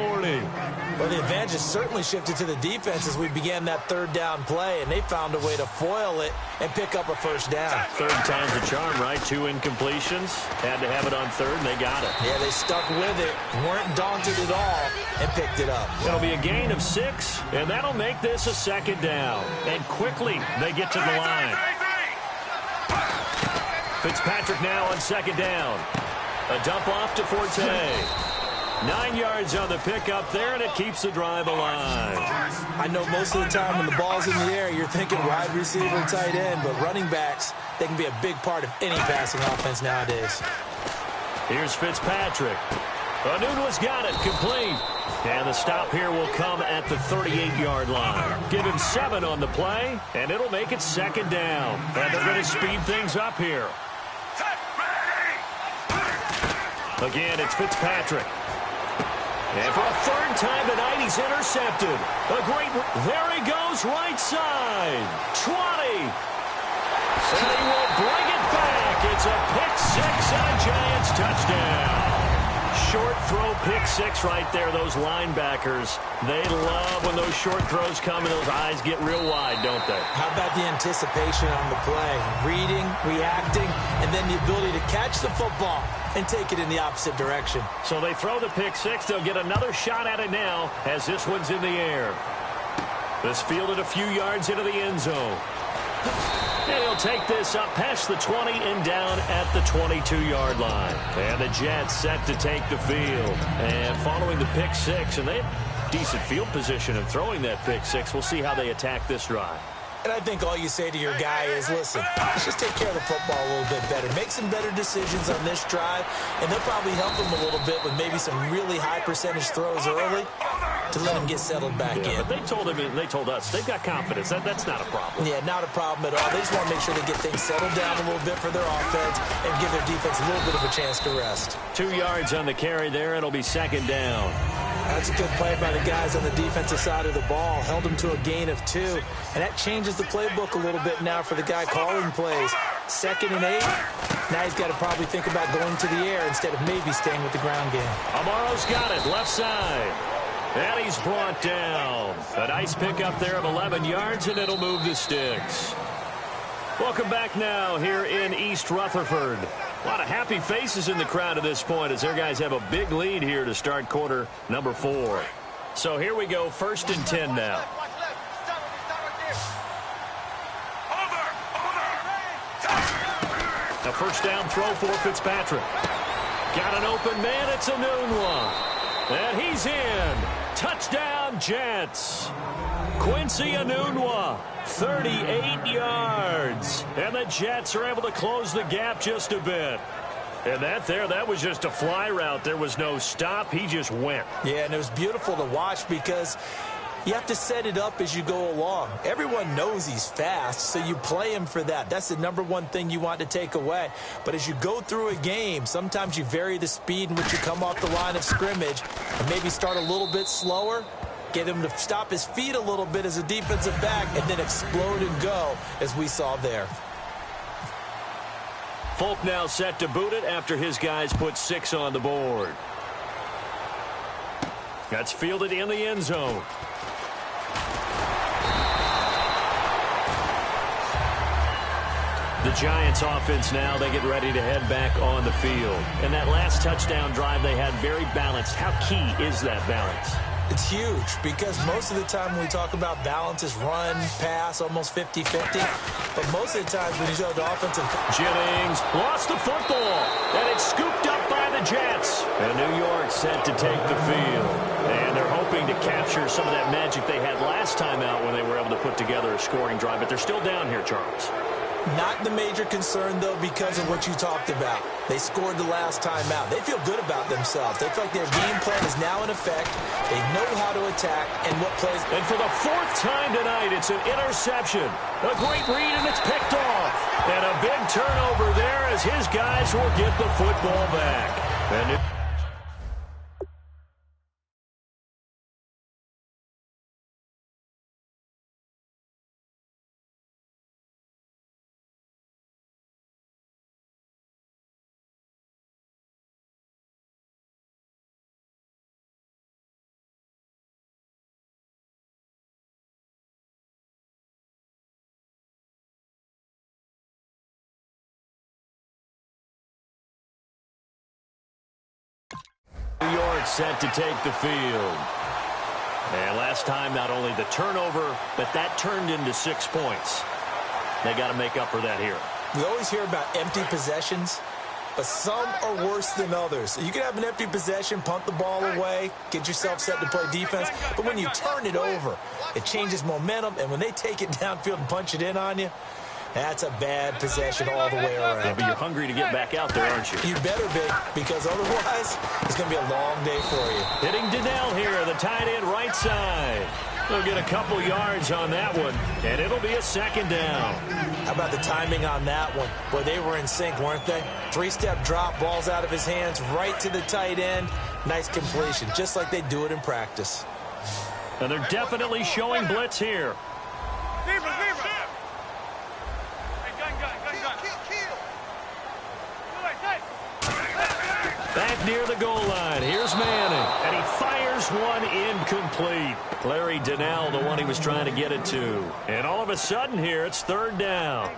Well, the advantage has certainly shifted to the defense as we began that third down play, and they found a way to foil it and pick up a first down. Third time's a charm, right? 2 incompletions. Had to have it on third, and they got it. Yeah, they stuck with it, weren't daunted at all, and picked it up. It'll be a gain of 6, and that'll make this a second down. And quickly, they get to the line. Fitzpatrick now on second down. A dump off to Forte. 9 yards on the pickup there, and it keeps the drive alive. I know most of the time when the ball's in the air, you're thinking wide receiver, tight end, but running backs, they can be a big part of any passing offense nowadays. Here's Fitzpatrick. Anunwa's got it, complete. And the stop here will come at the 38-yard line. Give him 7 on the play, and it'll make it second down. And they're going to speed things up here. Again, it's Fitzpatrick. And for a third time tonight, he's intercepted. There he goes, right side. 20. And he will bring it back. It's a pick-6 and a Giants touchdown. Short throw, pick-6 right there. Those linebackers, they love when those short throws come and those eyes get real wide, don't they? How about the anticipation on the play? Reading, reacting, and then the ability to catch the football and take it in the opposite direction. So they throw the pick-6. They'll get another shot at it now as this one's in the air. This fielded a few yards into the end zone. And he'll take this up past the 20 and down at the 22-yard line. And the Jets set to take the field. And following the pick-6, and they have decent field position in throwing that pick-6. We'll see how they attack this drive. And I think all you say to your guy is, listen, let's just take care of the football a little bit better. Make some better decisions on this drive, and they'll probably help him a little bit with maybe some really high percentage throws early to let him get settled back in. But they told us they've got confidence. That's not a problem. Yeah, not a problem at all. They just want to make sure they get things settled down a little bit for their offense and give their defense a little bit of a chance to rest. 2 yards on the carry there. It'll be second down. That's a good play by the guys on the defensive side of the ball. Held them to a gain of 2. And that changes the playbook a little bit now for the guy calling plays. 2nd and 8. Now he's got to probably think about going to the air instead of maybe staying with the ground game. Amaro's got it, left side. And he's brought down. A nice pickup there of 11 yards, and it'll move the sticks. Welcome back now here in East Rutherford. A lot of happy faces in the crowd at this point as their guys have a big lead here to start quarter number 4. So here we go, 1st and 10 now. A first down throw for Fitzpatrick. Got an open man, it's Anunwa. And he's in. Touchdown, Jets. Quincy Anunwa, 38 yards. And the Jets are able to close the gap just a bit. And that was just a fly route. There was no stop. He just went. Yeah, and it was beautiful to watch because you have to set it up as you go along. Everyone knows he's fast, so you play him for that. That's the number one thing you want to take away. But as you go through a game, sometimes you vary the speed in which you come off the line of scrimmage and maybe start a little bit slower, get him to stop his feet a little bit as a defensive back, and then explode and go as we saw there. Folk now set to boot it after his guys put 6 on the board. That's fielded in the end zone. The Giants offense now, they get ready to head back on the field. And that last touchdown drive they had very balanced. How key is that balance? It's huge because most of the time when we talk about balance is run, pass, almost 50-50. But most of the times when you show the offensive... Jennings lost the football, and it's scooped up by the Jets. And New York set to take the field. And they're hoping to capture some of that magic they had last time out when they were able to put together a scoring drive. But they're still down here, Charles. Not the major concern, though, because of what you talked about. They scored the last time out. They feel good about themselves. They feel like their game plan is now in effect. They know how to attack and what plays. And for the 4th time tonight, it's an interception. A great read, and it's picked off. And a big turnover there as his guys will get the football back. And New York set to take the field. And last time, not only the turnover, but that turned into 6 points. They got to make up for that here. We always hear about empty possessions, but some are worse than others. You can have an empty possession, punt the ball away, get yourself set to play defense, but when you turn it over, it changes momentum, and when they take it downfield and punch it in on you, that's a bad possession all the way around. Yeah, but you're hungry to get back out there, aren't you? You better be, because otherwise, it's going to be a long day for you. Hitting Donnell here, the tight end right side. They'll get a couple yards on that one, and it'll be a 2nd down. How about the timing on that one? Boy, they were in sync, weren't they? 3-step drop, balls out of his hands, right to the tight end. Nice completion, just like they do it in practice. And they're definitely showing blitz here. Back near the goal line. Here's Manning. And he fires one incomplete. Larry Donnell, the one he was trying to get it to. And all of a sudden here, it's 3rd down.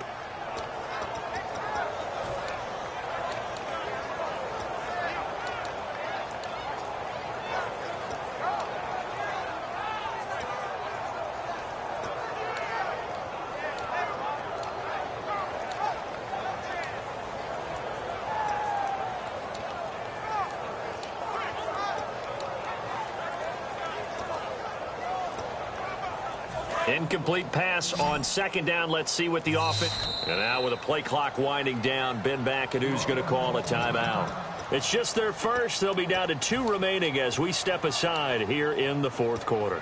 Incomplete pass on 2nd down. Let's see what the offense. And now with the play clock winding down, Ben McAdoo's going to call a timeout. It's just their first. They'll be down to 2 remaining as we step aside here in the 4th quarter.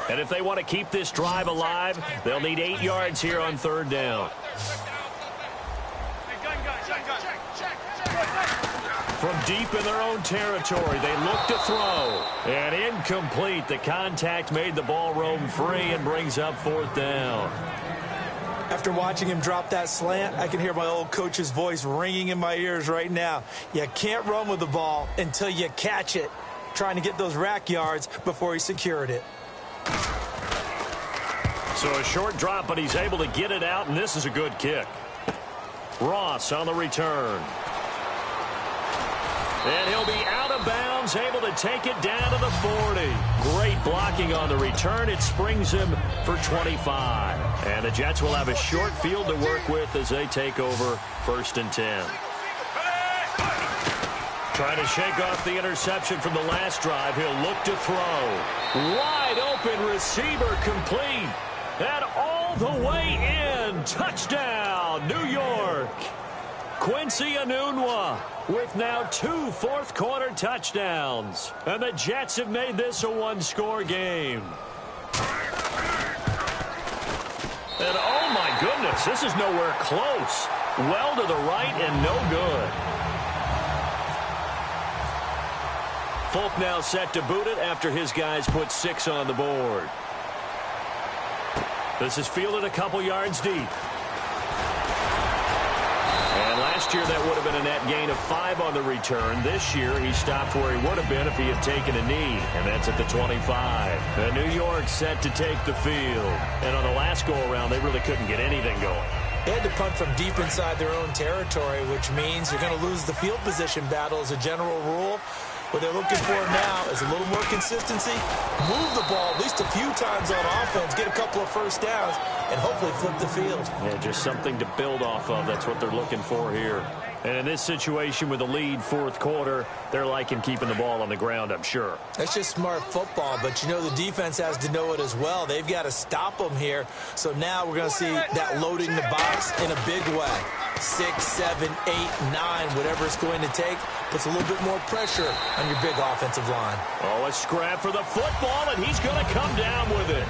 And if they want to keep this drive alive, they'll need 8 yards here on 3rd down. From deep in their own territory, they look to throw. And incomplete. The contact made the ball roam free and brings up 4th down. After watching him drop that slant, I can hear my old coach's voice ringing in my ears right now. You can't run with the ball until you catch it. Trying to get those rack yards before he secured it. So a short drop, but he's able to get it out, and this is a good kick. Ross on the return. And he'll be out of bounds, able to take it down to the 40. Great blocking on the return. It springs him for 25. And the Jets will have a short field to work with as they take over 1st and 10. Trying to shake off the interception from the last drive. He'll look to throw. Wide open receiver complete. And all the way in. Touchdown, New York. Quincy Enunwa with now 2 4th-quarter touchdowns. And the Jets have made this a 1-score game. And oh my goodness, this is nowhere close. Well to the right and no good. Folk now set to boot it after his guys put 6 on the board. This is fielded a couple yards deep. And last year that would have been a net gain of 5 on the return. This year he stopped where he would have been if he had taken a knee, and that's at the 25. The New York set to take the field. And on the last go-around, they really couldn't get anything going. They had to punt from deep inside their own territory, which means you're going to lose the field position battle as a general rule. What they're looking for now is a little more consistency, move the ball at least a few times on offense, get a couple of first downs, and hopefully flip the field. Yeah, just something to build off of. That's what they're looking for here. And in this situation with a lead fourth quarter, they're liking keeping the ball on the ground, I'm sure. That's just smart football, but you know the defense has to know it as well. They've got to stop them here. So now we're going to see that loading the box in a big way. 6, 7, 8, 9, whatever it's going to take, puts a little bit more pressure on your big offensive line. Oh, a scrap for the football, and he's going to come down with it.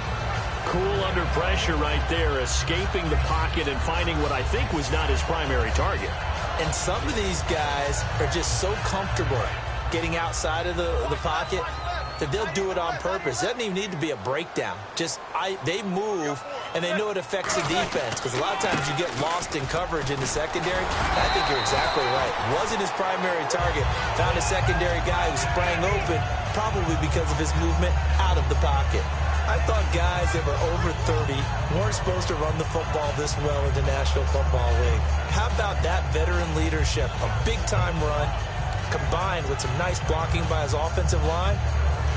Cool under pressure right there, escaping the pocket and finding what I think was not his primary target. And some of these guys are just so comfortable getting outside of the pocket that they'll do it on purpose. It doesn't even need to be a breakdown. They move, and they know it affects the defense, because a lot of times you get lost in coverage in the secondary. I think you're exactly right. Wasn't his primary target. Found a secondary guy who sprang open, probably because of his movement out of the pocket. I thought guys that were over 30 weren't supposed to run the football this well in the National Football League. How about that veteran leadership? A big-time run combined with some nice blocking by his offensive line,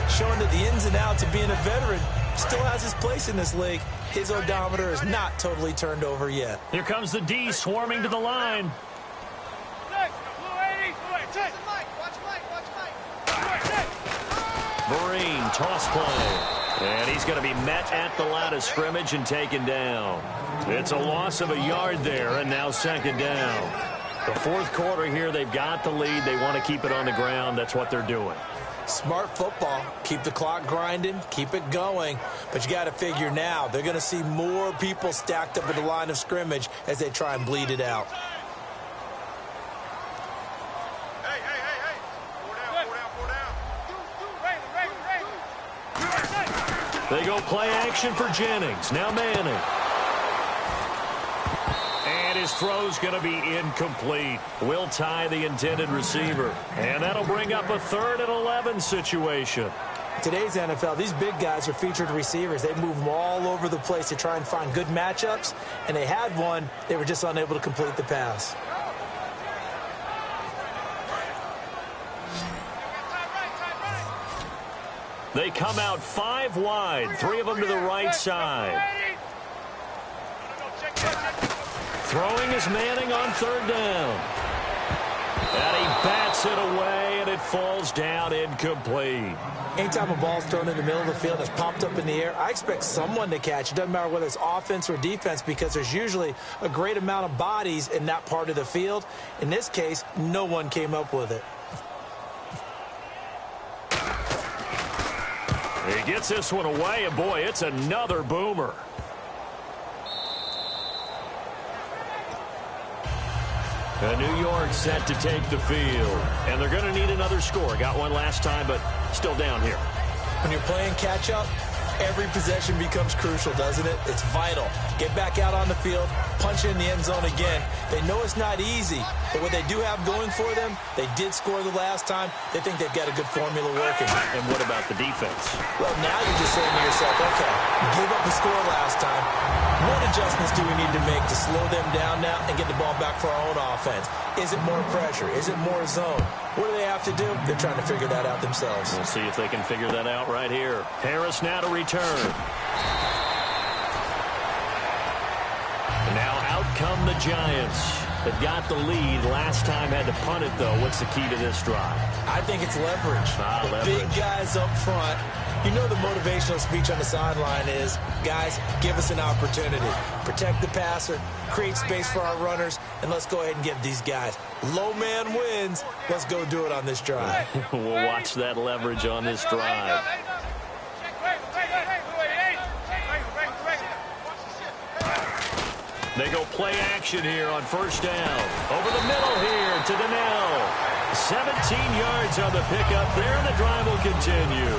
showing that the ins and outs of being a veteran still has his place in this league. His odometer is not totally turned over yet. Here comes the D swarming to the line. Vereen, toss play. And he's going to be met at the line of scrimmage and taken down. It's a loss of a yard there, and now second down. The fourth quarter here, they've got the lead. They want to keep it on the ground. That's what they're doing. Smart football. Keep the clock grinding. Keep it going. But you got to figure now, they're going to see more people stacked up at the line of scrimmage as they try and bleed it out. They go play action for Jennings. Now Manning. And his throw's going to be incomplete. Will tie the intended receiver. And that'll bring up a 3rd and 11 situation. Today's NFL, these big guys are featured receivers. They move them all over the place to try and find good matchups. And they had one. They were just unable to complete the pass. They come out 5 wide, 3 of them to the right side. Throwing is Manning on 3rd down. And he bats it away, and it falls down incomplete. Anytime a ball's thrown in the middle of the field and it's popped up in the air, I expect someone to catch it. Doesn't matter whether it's offense or defense, because there's usually a great amount of bodies in that part of the field. In this case, no one came up with it. He gets this one away, and boy, it's another boomer. And New York set to take the field. And they're going to need another score. Got one last time, but still down here. When you're playing catch-up, every possession becomes crucial, doesn't it? It's vital. Get back out on the field, punch in the end zone again. They know it's not easy, but what they do have going for them, they did score the last time. They think they've got a good formula working. And what about the defense? Well, now you're just saying to yourself, okay, give up the score last time. What adjustments do we need to make to slow them down now and get the ball back for our own offense? Is it more pressure? Is it more zone? What do they have to do? They're trying to figure that out themselves. We'll see if they can figure that out right here. Harris now to return. And now out come the Giants. They've got the lead. Last time had to punt it, though. What's the key to this drive? I think it's leverage. The big guys up front. You know the motivational speech on the sideline is, guys, give us an opportunity. Protect the passer, create space for our runners, and let's go ahead and give these guys. Low man wins. Let's go do it on this drive. We'll watch that leverage on this drive. They go play action here on first down. Over the middle here to Donnell. 17 yards on the pickup there, and the drive will continue.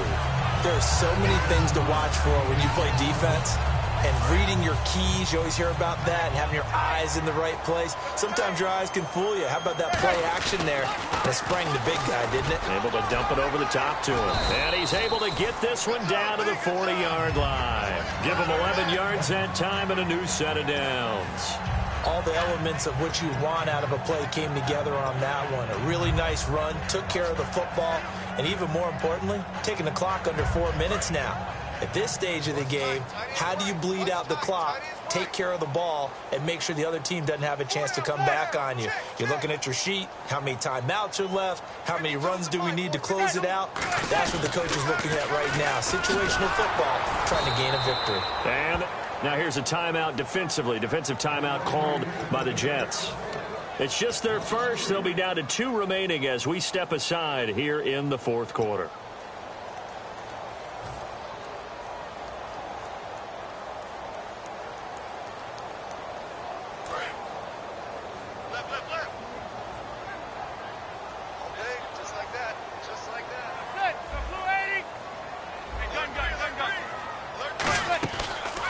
There are so many things to watch for when you play defense. And reading your keys, you always hear about that, and having your eyes in the right place. Sometimes your eyes can fool you. How about that play action there? That sprang the big guy, didn't it? Able to dump it over the top to him. And he's able to get this one down to the 40-yard line. Give him 11 yards that time and a new set of downs. All the elements of what you want out of a play came together on that one. A really nice run, took care of the football, and even more importantly, taking the clock under 4 minutes now. At this stage of the game, how do you bleed out the clock, take care of the ball, and make sure the other team doesn't have a chance to come back on you? You're looking at your sheet, how many timeouts are left, how many runs do we need to close it out? That's what the coach is looking at right now. Situational football, trying to gain a victory. And now here's a timeout defensively. Defensive timeout called by the Jets. It's just their first. They'll be down to 2 remaining as we step aside here in the fourth quarter.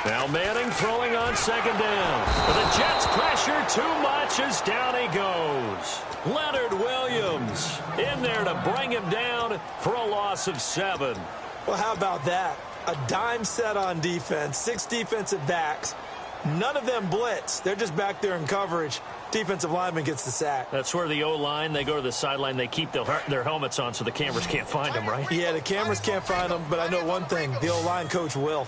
Now Manning throwing on second down. But the Jets pressure too much as down he goes. Leonard Williams in there to bring him down for a loss of 7. Well, how about that? A dime set on defense, 6 defensive backs. None of them blitz. They're just back there in coverage. Defensive lineman gets the sack. That's where the O-line, they go to the sideline, they keep their helmets on so the cameras can't find them, right? Yeah, the cameras can't find them, but I know one thing. The O-line coach will.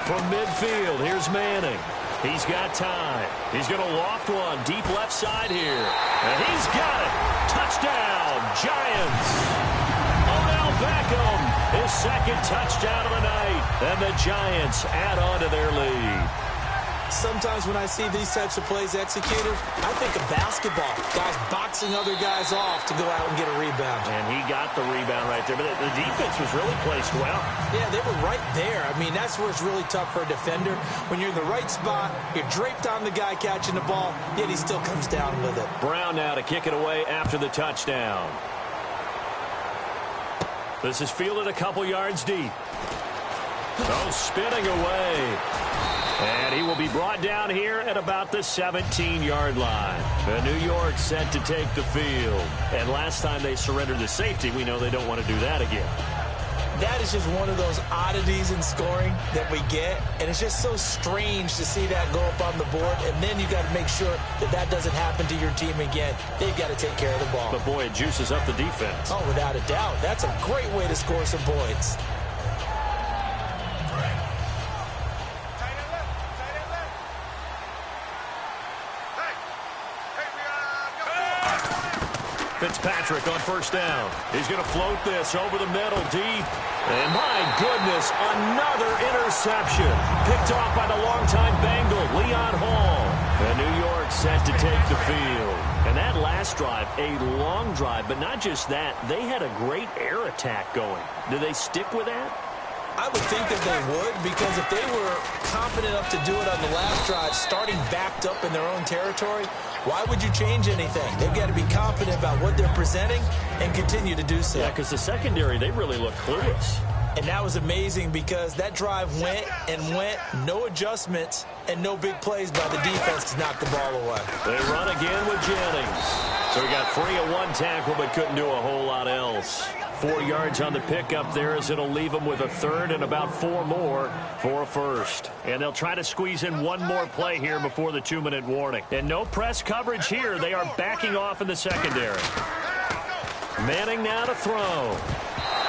From midfield, here's Manning. He's got time. He's going to loft one deep left side here. And he's got it. Touchdown, Giants. Odell Beckham, his second touchdown of the night. And the Giants add on to their lead. Sometimes when I see these types of plays executed, I think of basketball. Guys boxing other guys off to go out and get a rebound. And he got the rebound right there. But the defense was really placed well. Yeah, they were right there. I mean, that's where it's really tough for a defender. When you're in the right spot, you're draped on the guy catching the ball, yet he still comes down with it. Brown now to kick it away after the touchdown. This is fielded a couple yards deep. Oh, spinning away. And he will be brought down here at about the 17-yard line. And New York set to take the field. And last time they surrendered the safety, we know they don't want to do that again. That is just one of those oddities in scoring that we get. And it's just so strange to see that go up on the board. And then you got to make sure that that doesn't happen to your team again. They've got to take care of the ball. But, boy, it juices up the defense. Oh, without a doubt. That's a great way to score some points. Fitzpatrick on first down. He's going to float this over the middle deep. And my goodness, another interception. Picked off by the longtime Bengal, Leon Hall. And New York set to take the field. And that last drive, a long drive, but not just that. They had a great air attack going. Do they stick with that? I would think that they would, because if they were confident enough to do it on the last drive, starting backed up in their own territory, why would you change anything? They've got to be confident about what they're presenting and continue to do so. Yeah, because the secondary, they really look clueless. And that was amazing because that drive went and went, no adjustments, and no big plays by the defense to knock the ball away. They run again with Jennings. So he got free of one tackle but couldn't do a whole lot else. 4 yards on the pickup there as it'll leave them with a third and about 4 more for a first. And they'll try to squeeze in one more play here before the 2-minute warning. And no press coverage here. They are backing off in the secondary. Manning now to throw.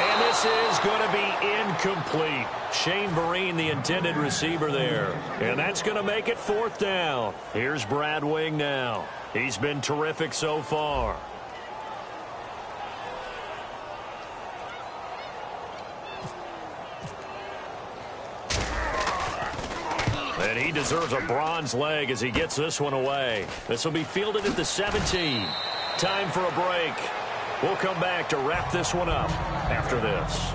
And this is going to be incomplete. Shane Vereen, the intended receiver there. And that's going to make it 4th down. Here's Brad Wing now. He's been terrific so far. And he deserves a bronze leg as he gets this one away. This will be fielded at the 17. Time for a break. We'll come back to wrap this one up after this.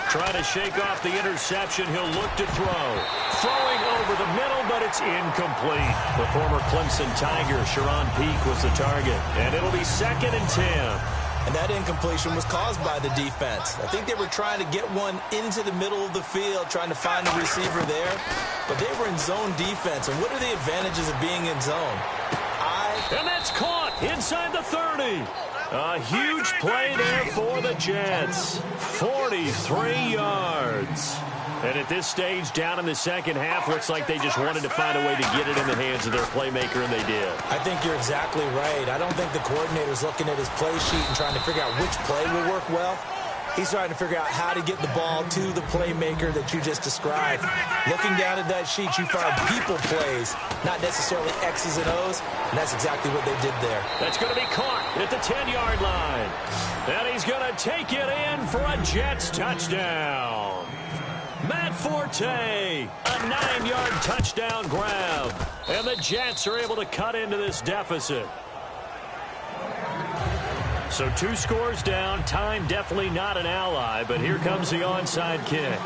Trying to shake off the interception. He'll look to throw. Throwing over the middle, but it's incomplete. The former Clemson Tiger, Sharon Peak, was the target. And it'll be 2nd and 10. And that incompletion was caused by the defense. I think they were trying to get one into the middle of the field, trying to find a receiver there. But they were in zone defense. And what are the advantages of being in zone? And that's caught inside the 30. A huge play there for the Jets. 43 yards. And at this stage, down in the second half, looks like they just wanted to find a way to get it in the hands of their playmaker, and they did. I think you're exactly right. I don't think the coordinator's looking at his play sheet and trying to figure out which play will work well. He's trying to figure out how to get the ball to the playmaker that you just described. Looking down at that sheet, you find people plays, not necessarily X's and O's, and that's exactly what they did there. That's going to be caught at the 10-yard line. And he's going to take it in for a Jets touchdown. Matt Forte, a 9-yard touchdown grab. And the Jets are able to cut into this deficit. So 2 scores down. Time definitely not an ally, but here comes the onside kick.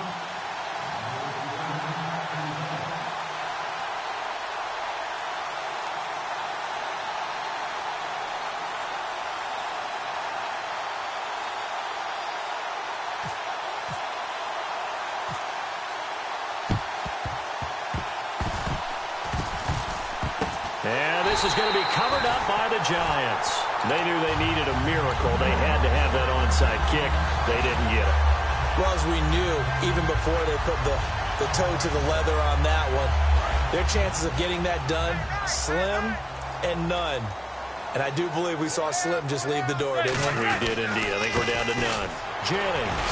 And this is going to be covered up by the Giants. They knew they needed a miracle. They had to have that onside kick. They didn't get it. Well, as we knew, even before they put the toe to the leather on that one, their chances of getting that done, slim and none. And I do believe we saw Slim just leave the door, didn't we? We did indeed. I think we're down to none. Jennings.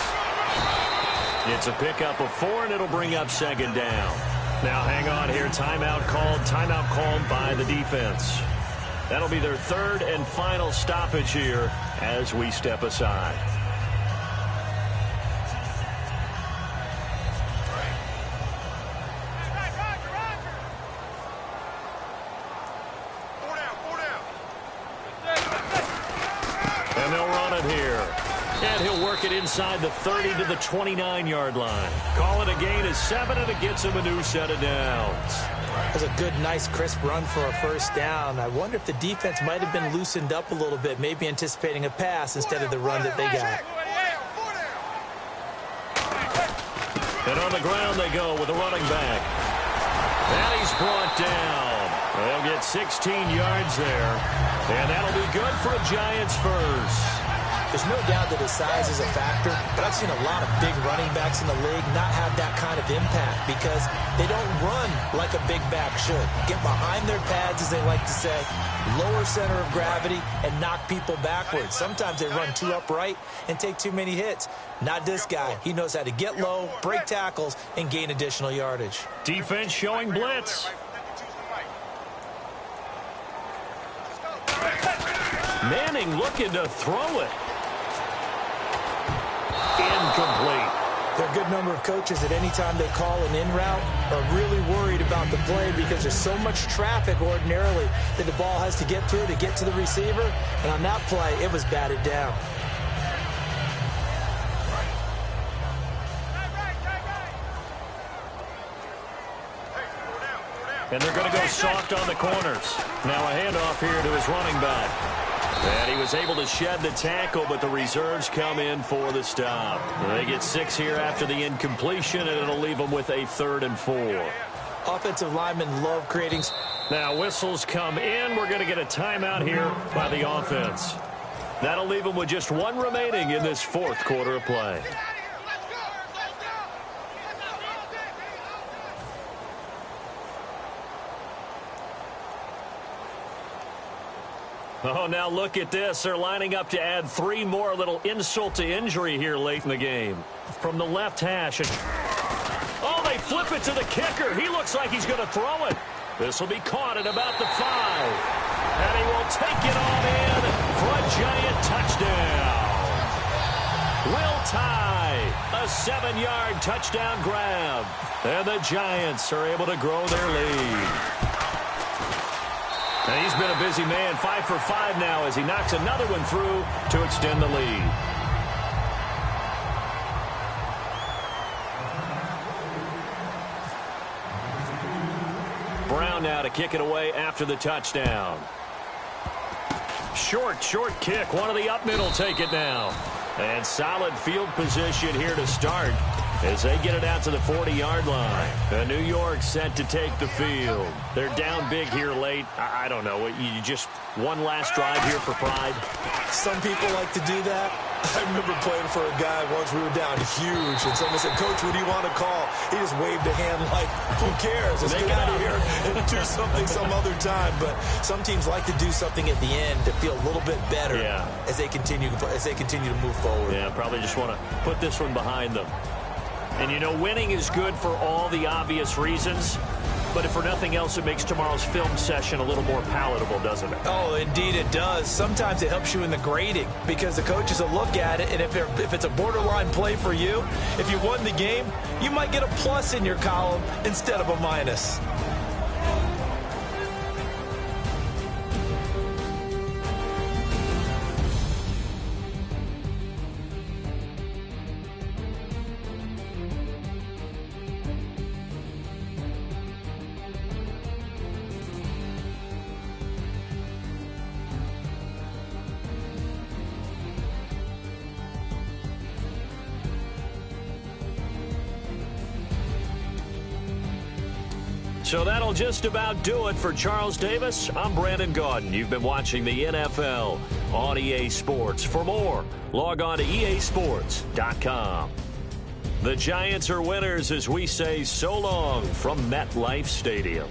It's a pickup of 4, and it'll bring up 2nd down. Now, hang on here. Timeout called by the defense. That'll be their 3rd and final stoppage here as we step aside. And they'll run it here. And he'll work it inside the 30 to the 29-yard line. Call it a gain of 7, and it gets him a new set of downs. That's a good, nice, crisp run for a first down. I wonder if the defense might have been loosened up a little bit, maybe anticipating a pass instead of the run that they got. And on the ground they go with a running back. And he's brought down. They'll get 16 yards there. And that'll be good for a Giants first. There's no doubt that his size is a factor, but I've seen a lot of big running backs in the league not have that kind of impact because they don't run like a big back should. Get behind their pads, as they like to say, lower center of gravity, and knock people backwards. Sometimes they run too upright and take too many hits. Not this guy. He knows how to get low, break tackles, and gain additional yardage. Defense showing blitz. Manning looking to throw it. Incomplete. There are a good number of coaches that any time they call an in route are really worried about the play because there's so much traffic ordinarily that the ball has to get through to get to the receiver. And on that play, it was batted down. And they're going to go soft on the corners. Now a handoff here to his running back. And he was able to shed the tackle, but the reserves come in for the stop. They get 6 here after the incompletion, and it'll leave them with a 3rd and 4. Offensive linemen love creating. Now whistles come in. We're going to get a timeout here by the offense. That'll leave them with just 1 remaining in this 4th quarter of play. Oh, now look at this. They're lining up to add 3 more, a little insult to injury here late in the game. From the left hash. Oh, they flip it to the kicker. He looks like he's going to throw it. This will be caught at about the 5. And he will take it on in for a will tie. A 7-yard touchdown grab. And the Giants are able to grow their lead. And he's been a busy man, 5 for 5 now as he knocks another one through to extend the lead. Brown now to kick it away after the touchdown. Short kick. One of the up middle take it now. And solid field position here to start as they get it out to the 40-yard line. And New York set to take the field. They're down big here late. I don't know. You just one last drive here for pride? Some people like to do that. I remember playing for a guy once. We were down huge, and someone said, "Coach, what do you want to call?" He just waved a hand like, who cares? Let's get out of here and do something some other time. But some teams like to do something at the end to feel a little bit better as they continue to move forward. Yeah, probably just want to put this one behind them. And, you know, winning is good for all the obvious reasons. But if for nothing else, it makes tomorrow's film session a little more palatable, doesn't it? Oh, indeed it does. Sometimes it helps you in the grading because the coaches will look at it, and if it's a borderline play for you, if you won the game, you might get a plus in your column instead of a minus. So that'll just about do it for Charles Davis. I'm Brandon Gaudin. You've been watching the NFL on EA Sports. For more, log on to easports.com. The Giants are winners as we say so long from MetLife Stadium.